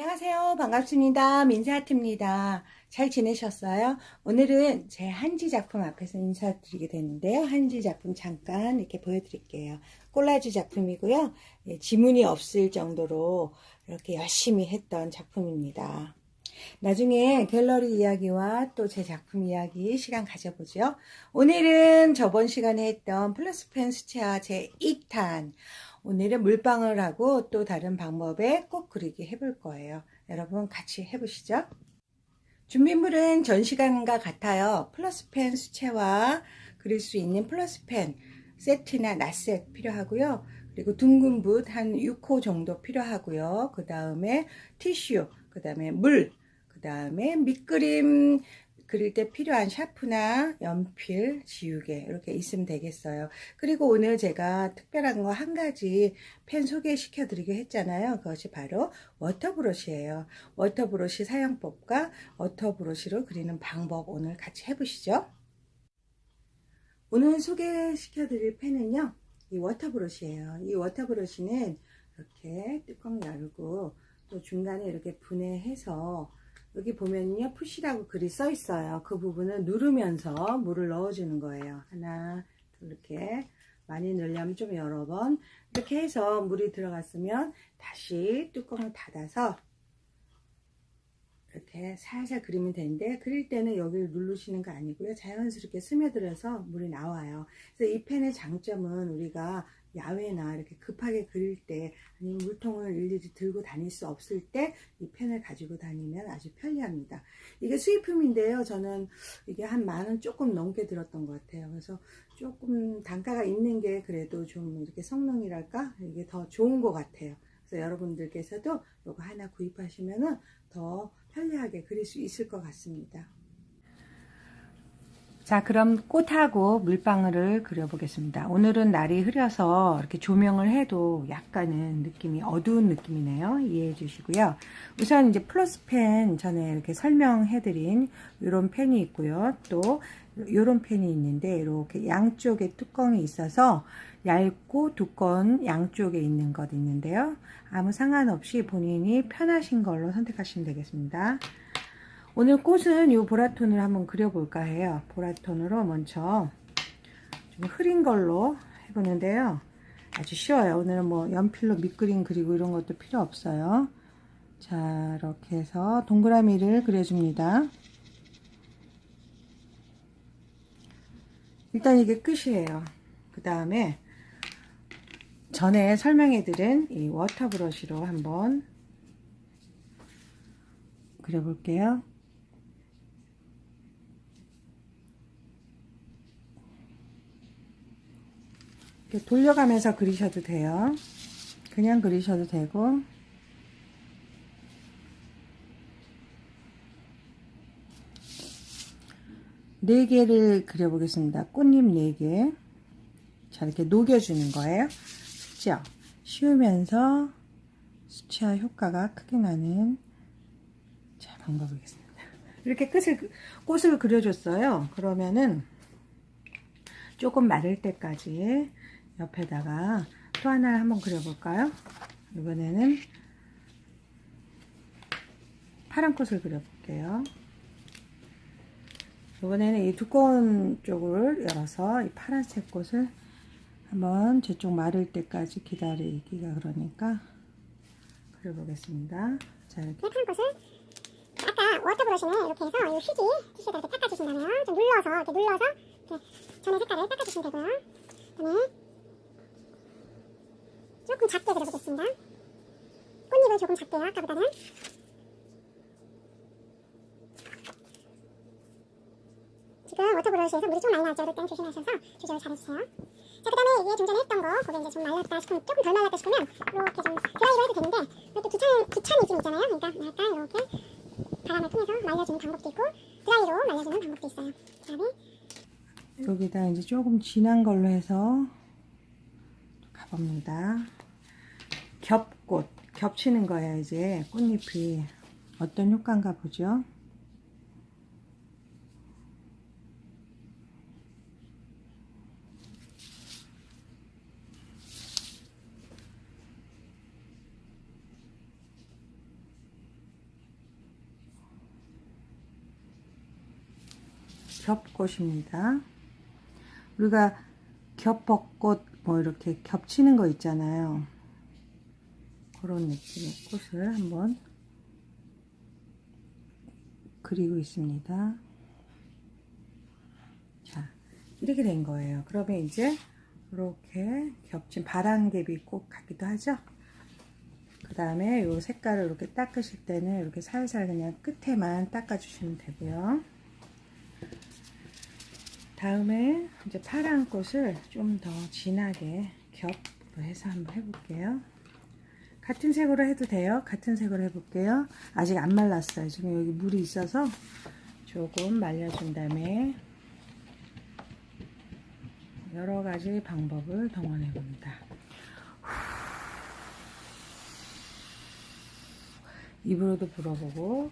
안녕하세요. 반갑습니다. 민사아트입니다. 잘 지내셨어요? 오늘은 제 한지 작품 앞에서 인사드리게 되는데요. 한지 작품 잠깐 이렇게 보여드릴게요. 콜라주 작품이고요. 지문이 없을 정도로 이렇게 열심히 했던 작품입니다. 나중에 갤러리 이야기와 또 제 작품 이야기 시간 가져보죠. 오늘은 저번 시간에 했던 플러스펜 수채화 제 2탄. 오늘은 물방울 하고 또 다른 방법에 꽃 그리기 해볼 거예요. 여러분 같이 해보시죠. 준비물은 전 시간과 같아요. 플러스펜 수채화 그릴 수 있는 플러스펜 세트나 낫셋 필요하고요. 그리고 둥근 붓 한 6호 정도 필요하고요. 그 다음에 티슈, 그 다음에 물, 그 다음에 밑그림 그릴 때 필요한 샤프나 연필, 지우개 이렇게 있으면 되겠어요. 그리고 오늘 제가 특별한 거 한 가지 펜 소개시켜 드리기로 했잖아요. 그것이 바로 워터브러쉬예요. 워터브러쉬 사용법과 워터브러쉬로 그리는 방법 오늘 같이 해보시죠. 오늘 소개시켜 드릴 펜은요. 이 워터브러쉬예요. 이 워터브러쉬는 이렇게 뚜껑 열고 또 중간에 이렇게 분해해서 여기 보면요 푸시라고 글이 써 있어요. 그 부분을 누르면서 물을 넣어주는 거예요. 하나, 둘 이렇게 많이 넣으려면 좀 여러 번 이렇게 해서 물이 들어갔으면 다시 뚜껑을 닫아서 이렇게 살살 그리면 되는데 그릴 때는 여기를 누르시는 거 아니고요. 자연스럽게 스며들어서 물이 나와요. 그래서 이 펜의 장점은 우리가 야외나 이렇게 급하게 그릴 때 아니면 물통을 일일이 들고 다닐 수 없을 때 이 펜을 가지고 다니면 아주 편리합니다. 이게 수입품인데요. 저는 이게 한 10,000원 조금 넘게 들었던 것 같아요. 그래서 조금 단가가 있는 게 그래도 좀 이렇게 성능이랄까 이게 더 좋은 것 같아요. 그래서 여러분들께서도 이거 하나 구입하시면은 더 편리하게 그릴 수 있을 것 같습니다. 자, 그럼 꽃하고 물방울을 그려보겠습니다. 오늘은 날이 흐려서 이렇게 조명을 해도 약간은 느낌이 어두운 느낌이네요. 이해해 주시고요. 우선 이제 플러스펜 전에 이렇게 설명해드린 이런 펜이 있고요. 또 이런 펜이 있는데 이렇게 양쪽에 뚜껑이 있어서 얇고 두꺼운 양쪽에 있는 것 있는데요. 아무 상관없이 본인이 편하신 걸로 선택하시면 되겠습니다. 오늘 꽃은 이 보라톤을 한번 그려볼까 해요. 보라톤으로 먼저 좀 흐린 걸로 해보는데요. 아주 쉬워요. 오늘은 뭐 연필로 밑그림 그리고 이런 것도 필요 없어요. 자, 이렇게 해서 동그라미를 그려줍니다. 일단 이게 끝이에요. 그 다음에 전에 설명해드린 이 워터 브러쉬로 한번 그려볼게요. 이렇게 돌려가면서 그리셔도 돼요. 그냥 그리셔도 되고. 네 개를 그려보겠습니다. 꽃잎 4개. 자, 이렇게 녹여주는 거예요. 쉽죠? 쉬우면서 수채화 효과가 크게 나는 자, 방법이겠습니다. 이렇게 꽃을 그려줬어요. 그러면은 조금 마를 때까지 옆에다가 또 하나 한번 그려볼까요? 이번에는 파란 꽃을 그려볼게요. 이번에는 이 두꺼운 쪽을 열어서 이 파란색 꽃을 한번 저쪽 마를 때까지 기다리기가 그러니까 그려보겠습니다. 자, 이렇게 파란 꽃을 아까 워터브러쉬는 이렇게 해서 이 휴지 티슈에다 이렇게 닦아주신 다음에요. 좀 눌러서 이렇게 전의 색깔을 닦아주시면 되고요. 그다음에 조금 작게 그려보겠습니다. 꽃잎을 조금 작게요. 아까보다는. 지금 워터브러쉬에서 물이 좀 많이 나죠. 이럴 땐 조심하셔서 조절을 잘해주세요. 자, 그 다음에 이게 좀 전에 했던 거, 그게 이제 좀 말랐다 싶으면, 조금 덜 말랐다 싶으면, 이렇게 좀 드라이로 해도 되는데, 이렇게 두찬이 좀 있잖아요. 그러니까, 약간 이렇게 바람을 통해서 말려주는 방법도 있고, 드라이로 말려주는 방법도 있어요. 그 다음에, 여기다 이제 조금 진한 걸로 해서 가봅니다. 겹꽃, 겹치는 거예요. 이제 꽃잎이 어떤 효과인가 보죠. 겹꽃입니다. 우리가 겹벚꽃 뭐 이렇게 겹치는 거 있잖아요. 그런 느낌의 꽃을 한번 그리고 있습니다. 자, 이렇게 된 거예요. 그러면 이제 이렇게 겹친 바람개비 꽃 같기도 하죠. 그 다음에 이 색깔을 이렇게 닦으실 때는 이렇게 살살 그냥 끝에만 닦아 주시면 되고요. 다음에 이제 파란 꽃을 좀 더 진하게 겹으로 해서 한번 해볼게요. 같은 색으로 해도 돼요. 같은 색으로 해볼게요. 아직 안 말랐어요. 지금 여기 물이 있어서 조금 말려준 다음에 여러 가지 방법을 동원해 봅니다. 입으로도 불어보고,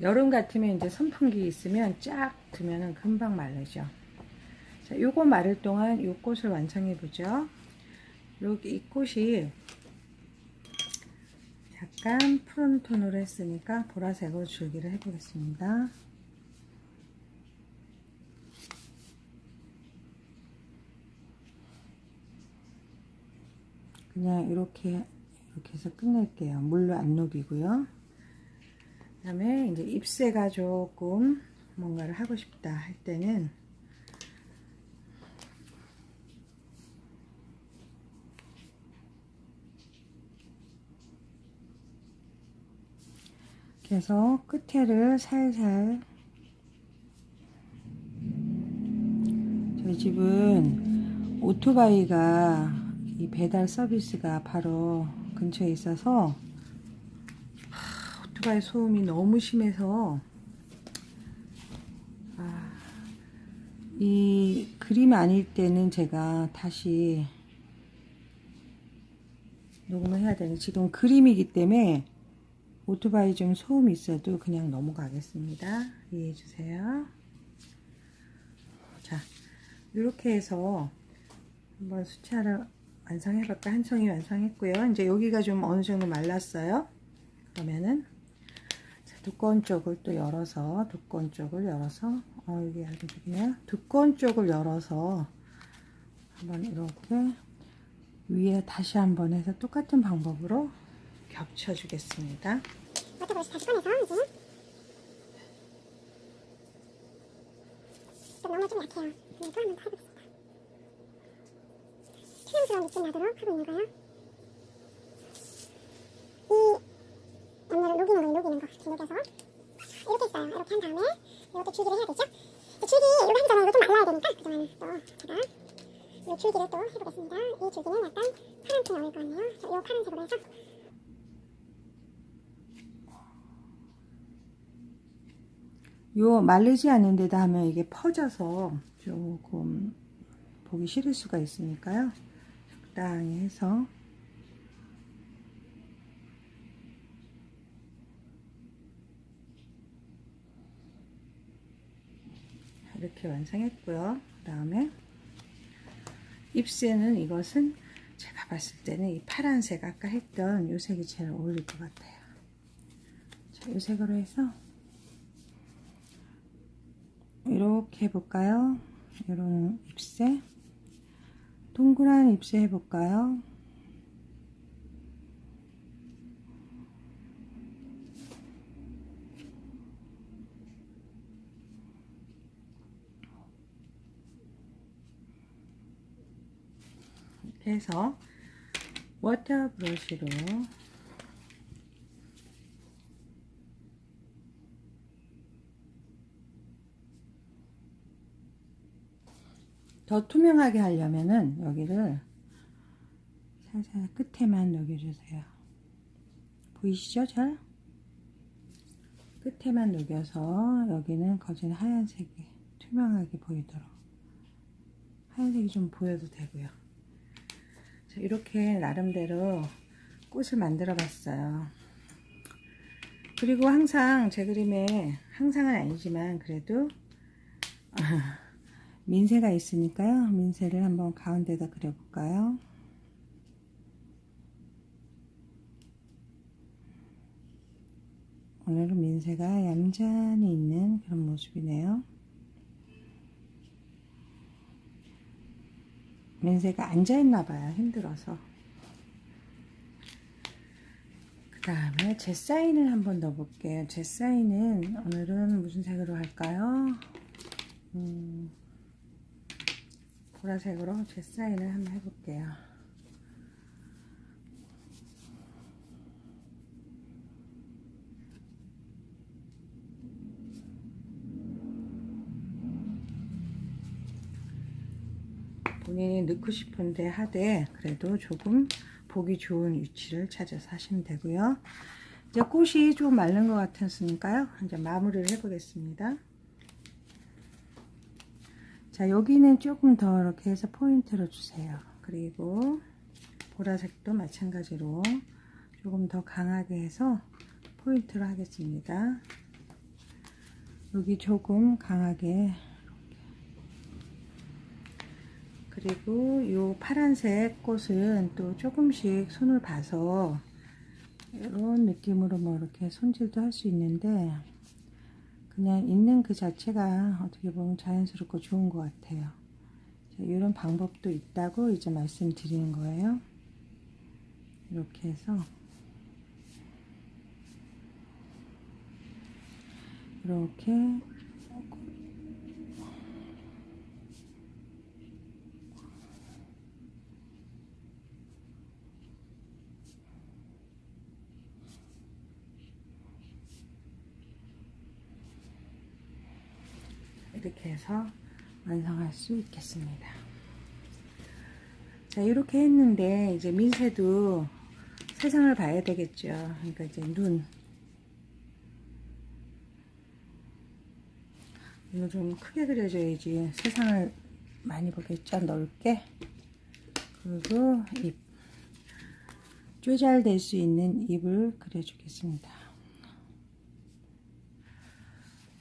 여름 같으면 이제 선풍기 있으면 쫙 두면은 금방 마르죠. 자, 요거 마를 동안 요 꽃을 완성해 보죠. 여기 이 꽃이 약간 푸른 톤으로 했으니까 보라색으로 줄기를 해 보겠습니다. 그냥 이렇게 해서 끝낼게요. 물로 안 녹이고요. 그 다음에 이제 잎새가 조금 뭔가를 하고 싶다 할 때는 그래서 끝에를 살살, 저희 집은 오토바이가 이 배달 서비스가 바로 근처에 있어서 오토바이 소음이 너무 심해서 이 그림 아닐 때는 제가 다시 녹음을 해야 되는, 지금 그림이기 때문에 오토바이 좀 소음이 있어도 그냥 넘어가겠습니다. 이해해 주세요. 자, 이렇게 해서 한번 수채화를 완성해볼까? 한 송이 완성했고요. 이제 여기가 좀 어느 정도 말랐어요. 그러면은 자, 두꺼운 쪽을 또 열어서, 두꺼운 쪽을 열어서, 이게 아주 좋네요. 두꺼운 쪽을 열어서 한번 이렇게 위에 다시 한번 해서 똑같은 방법으로 겹쳐주겠습니다. 워터브러쉬 다시 꺼내서 이제 또 너무 좀 약해요. 또 한번 더 해보겠습니다. 투명스러운 느낌 나도록 하고 있는 거예요. 이 염료를 녹이는 거 이렇게 녹여서 이렇게 있어요. 이렇게 한 다음에 이것도 줄기를 해야 되죠. 줄기 이거 하기 전에 이거 좀 말라야 되니까 그동안은 또 제가 이 줄기를 또 해보겠습니다. 이 줄기는 약간 파란 톤이 어울 것 같네요. 이 파란색으로 해서 요 마르지 않은 데다 하면 이게 퍼져서 조금 보기 싫을 수가 있으니까요. 적당히 해서 이렇게 완성했고요. 그 다음에 잎새는, 이것은 제가 봤을 때는 이 파란색 아까 했던 요 색이 제일 어울릴 것 같아요. 자, 요 색으로 해서 이렇게 해볼까요? 이런 잎새, 동그란 잎새 해볼까요? 이렇게 해서 워터 브러쉬로 더 투명하게 하려면은 여기를 살살 끝에만 녹여주세요. 보이시죠? 잘? 끝에만 녹여서 여기는 거진 하얀색이 투명하게 보이도록, 하얀색이 좀 보여도 되고요. 자, 이렇게 나름대로 꽃을 만들어 봤어요. 그리고 항상 제 그림에, 항상은 아니지만 그래도 민새가 있으니까요. 민새를 한번 가운데다 그려볼까요? 오늘은 민새가 얌전히 있는 그런 모습이네요. 민세가 앉아있나 봐요. 힘들어서. 그 다음에 제 사인을 한번 넣어볼게요. 제 사인은 오늘은 무슨 색으로 할까요? 보라색으로 제 사인을 한번 해볼게요. 본인이 넣고 싶은데 하되 그래도 조금 보기 좋은 위치를 찾아서 하시면 되고요. 이제 꽃이 좀 마른 것 같았으니까요. 이제 마무리를 해보겠습니다. 자, 여기는 조금 더 이렇게 해서 포인트를 주세요. 그리고 보라색도 마찬가지로 조금 더 강하게 해서 포인트를 하겠습니다. 여기 조금 강하게. 그리고 이 파란색 꽃은 또 조금씩 손을 봐서 이런 느낌으로 뭐 이렇게 손질도 할 수 있는데 그냥 있는 그 자체가 어떻게 보면 자연스럽고 좋은 것 같아요. 자, 이런 방법도 있다고 이제 말씀드리는 거예요. 이렇게 해서 이렇게 이렇게 해서 완성할 수 있겠습니다. 자, 이렇게 했는데 이제 민세도 세상을 봐야 되겠죠. 그러니까 이제 눈을 좀 크게 그려줘야지 세상을 많이 보겠죠. 넓게. 그리고 입, 쪼잘될 수 있는 입을 그려주겠습니다.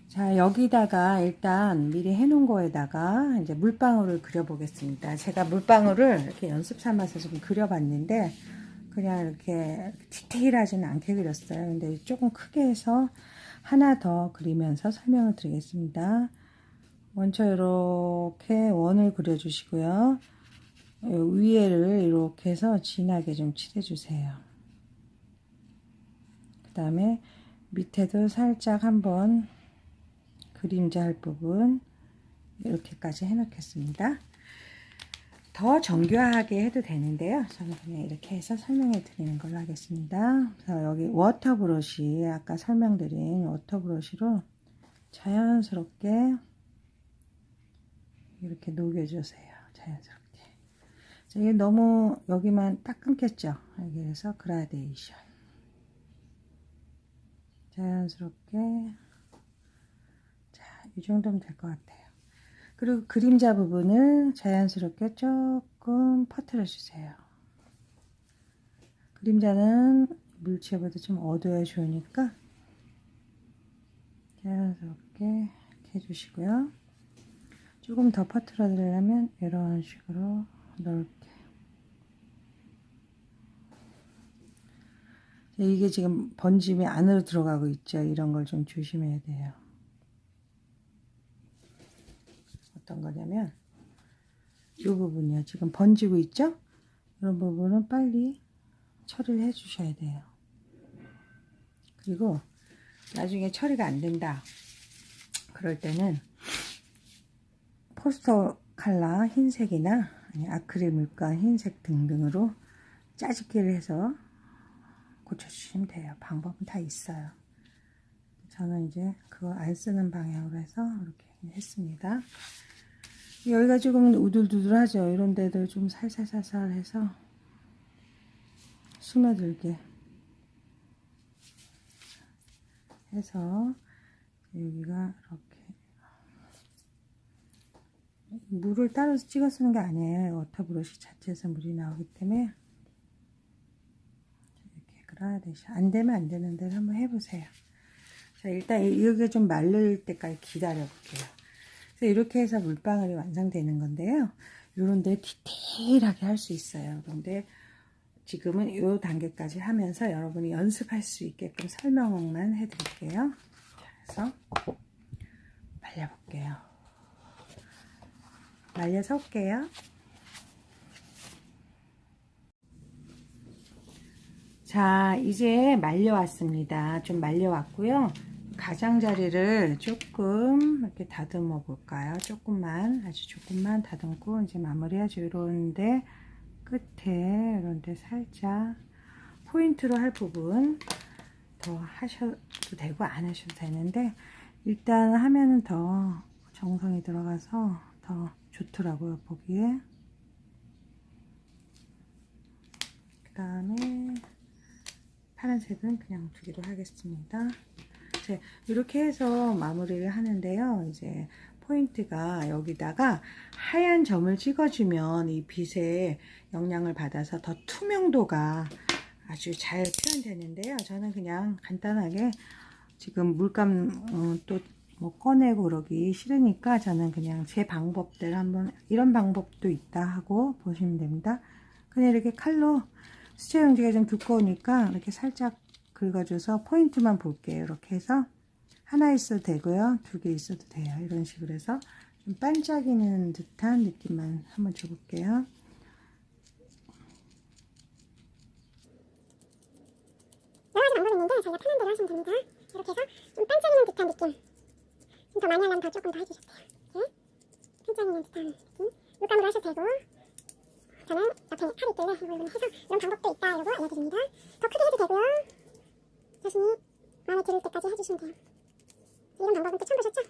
자, 여기다가 일단 미리 해놓은 거에다가 이제 물방울을 그려보겠습니다. 제가 물방울을 이렇게 연습 삼아서 좀 그려봤는데 그냥 이렇게 디테일하지는 않게 그렸어요. 근데 조금 크게 해서 하나 더 그리면서 설명을 드리겠습니다. 먼저 이렇게 원을 그려주시고요. 위에를 이렇게 해서 진하게 좀 칠해주세요. 그 다음에 밑에도 살짝 한번 그림자 할 부분 이렇게까지 해 놓겠습니다. 더 정교하게 해도 되는데요. 저는 그냥 이렇게 해서 설명해 드리는 걸로 하겠습니다. 그래서 여기 워터 브러쉬, 아까 설명드린 워터 브러쉬로 자연스럽게 이렇게 녹여주세요. 자연스럽게. 자, 이게 너무 여기만 딱 끊겼죠. 그래서 그라데이션. 자연스럽게. 자, 이 정도면 될 것 같아요. 그리고 그림자 부분을 자연스럽게 조금 퍼뜨려 주세요. 그림자는 물체보다 좀 어두워야 좋으니까 자연스럽게 이렇게 해주시고요. 조금 더 퍼뜨려 드리려면 이런 식으로 넓게. 이게 지금 번짐이 안으로 들어가고 있죠. 이런 걸 좀 조심해야 돼요. 어떤 거냐면 이 부분이요. 지금 번지고 있죠? 이런 부분은 빨리 처리를 해 주셔야 돼요. 그리고 나중에 처리가 안 된다. 그럴 때는 포스터 컬러 흰색이나 아크릴 물감 흰색 등등으로 짜집기를 해서 고쳐주시면 돼요. 방법은 다 있어요. 저는 이제 그거 안 쓰는 방향으로 해서 이렇게 했습니다. 여기가 조금 우둘두둘하죠. 이런 데도 좀 살살살살 해서 스며들게 해서 여기가 이렇게 물을 따로 찍어 쓰는 게 아니에요. 워터 브러쉬 자체에서 물이 나오기 때문에 이렇게 그라데이션. 안 되면 안 되는 대로 한번 해보세요. 자, 일단 여기가 좀 마를 때까지 기다려 볼게요. 그래서 이렇게 해서 물방울이 완성되는 건데요. 요런데 디테일하게 할 수 있어요. 그런데 지금은 이 단계까지 하면서 여러분이 연습할 수 있게끔 설명만 해드릴게요. 자, 그래서 말려볼게요. 말려서 올게요. 자, 이제 말려왔습니다. 좀 말려왔고요. 가장자리를 조금 이렇게 다듬어 볼까요? 조금만, 아주 조금만 다듬고 이제 마무리하죠. 이런데 끝에 이런데 살짝 포인트로 할 부분 더 하셔도 되고 안 하셔도 되는데, 일단 하면은 더 정성이 들어가서 더 좋더라고요, 보기에. 그 다음에 파란색은 그냥 두기로 하겠습니다. 이렇게 해서 마무리를 하는데요. 이제 포인트가 여기다가 하얀 점을 찍어주면 이 빛의 영향을 받아서 더 투명도가 아주 잘 표현되는데요. 저는 그냥 간단하게 지금 물감 또 뭐 꺼내고 그러기 싫으니까 저는 그냥 제 방법대로 한번, 이런 방법도 있다 하고 보시면 됩니다. 그냥 이렇게 칼로, 수채 용지가 좀 두꺼우니까 이렇게 살짝 긁어줘서 포인트만 볼게요. 이렇게 해서 하나 있어도 되고요, 2개 있어도 돼요. 이런 식으로 해서 좀 반짝이는 듯한 느낌만 한번 줘볼게요. 여러 가지 방법이 있는데 자기가 편한 대로 하시면 됩니다. 이렇게 해서 좀 반짝이는 듯한 느낌, 좀 더 많이 하려면 더 조금 더 해주셔도 돼요. 이렇게 반짝이는 듯한 느낌, 물감으로 하셔도 되고, 저는 옆에 칼이 있길래 이걸 해서 이런 방법도 있다 이러고 알려드립니다. 더 크게 해도 되고요, 자신이 마음에 들을 때까지 해주시면 돼요. 이런 방법은 또 처음 보셨죠?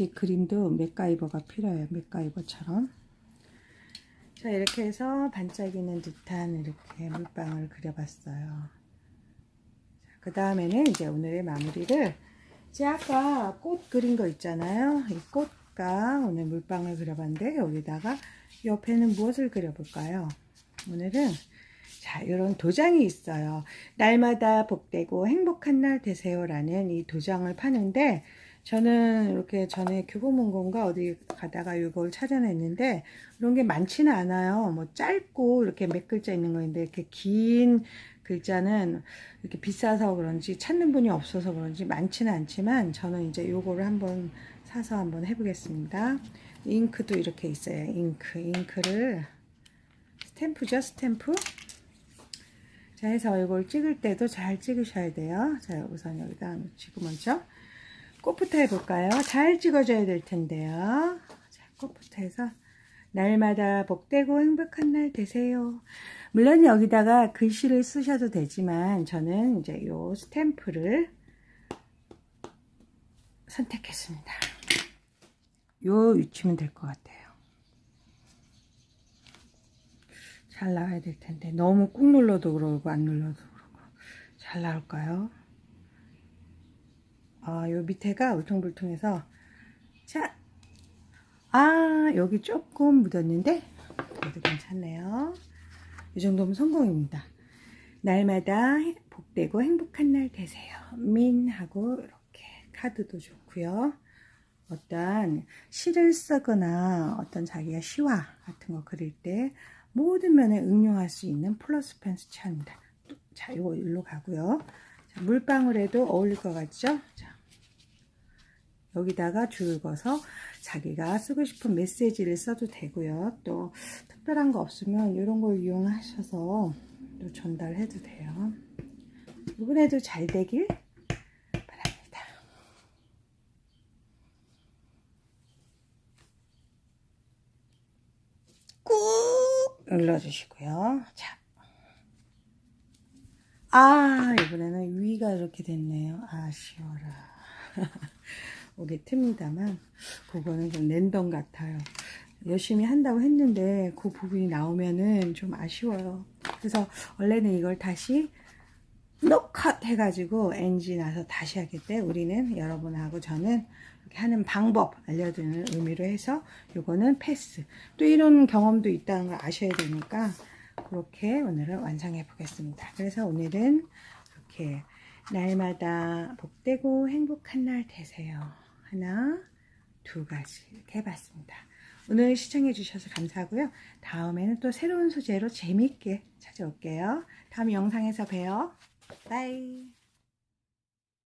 이 그림도 맥가이버가 필요해요. 맥가이버처럼. 자, 이렇게 해서 반짝이는 듯한 이렇게 물방울 그려봤어요. 그 다음에는 이제 오늘의 마무리를, 이제 아까 꽃 그린 거 있잖아요. 이 꽃과 오늘 물방울 그려봤는데, 여기다가 옆에는 무엇을 그려볼까요? 오늘은 자, 이런 도장이 있어요. 날마다 복되고 행복한 날 되세요 라는 이 도장을 파는데, 저는 이렇게 전에 교보문고인가 어디 가다가 이걸 찾아냈는데, 이런 게 많지는 않아요. 뭐 짧고 이렇게 몇 글자 있는 거인데, 이렇게 긴 글자는 이렇게 비싸서 그런지 찾는 분이 없어서 그런지 많지는 않지만, 저는 이제 요거를 한번 사서 한번 해보겠습니다. 잉크도 이렇게 있어요. 잉크를 스탬프죠, 스탬프. 자, 해서 이걸 찍을 때도 잘 찍으셔야 돼요. 자, 우선 여기다 놓치고 먼저 꽃부터 해볼까요? 잘 찍어줘야 될 텐데요. 자, 꽃부터 해서 날마다 복되고 행복한 날 되세요. 물론 여기다가 글씨를 쓰셔도 되지만 저는 이제 요 스탬프를 선택했습니다. 요 위치면 될 것 같아요. 잘 나와야 될 텐데, 너무 꾹 눌러도 그러고 안 눌러도 그러고. 잘 나올까요? 요 밑에가 울퉁불퉁해서, 자, 여기 조금 묻었는데 그래도 괜찮네요. 이 정도면 성공입니다. 날마다 복되고 행복한 날 되세요. 민 하고 이렇게 카드도 좋고요. 어떤 시를 쓰거나 어떤 자기가 시화 같은 거 그릴 때 모든 면에 응용할 수 있는 플러스 펜 수채화입니다. 자, 이거 일로 가고요. 자, 물방울에도 어울릴 것 같죠? 자, 여기다가 줄을 그어서 자기가 쓰고 싶은 메시지를 써도 되고요. 또 특별한 거 없으면 이런 걸 이용하셔서 또 전달해도 돼요. 이번에도 잘 되길 바랍니다. 꾹 눌러주시고요. 자, 이번에는 위가 이렇게 됐네요. 아쉬워라. 오게 틉니다만 그거는 좀 랜덤 같아요. 열심히 한다고 했는데 그 부분이 나오면은 좀 아쉬워요. 그래서 원래는 이걸 다시 노컷 해가지고 NG 나서 다시 하겠대. 우리는 여러분하고 저는 이렇게 하는 방법 알려드리는 의미로 해서 요거는 패스. 또 이런 경험도 있다는 걸 아셔야 되니까 그렇게 오늘은 완성해 보겠습니다. 그래서 오늘은 이렇게 날마다 복되고 행복한 날 되세요. 하나, 2가지 이렇게 해봤습니다. 오늘 시청해 주셔서 감사하고요. 다음에는 또 새로운 소재로 재미있게 찾아올게요. 다음 영상에서 봬요. 바이.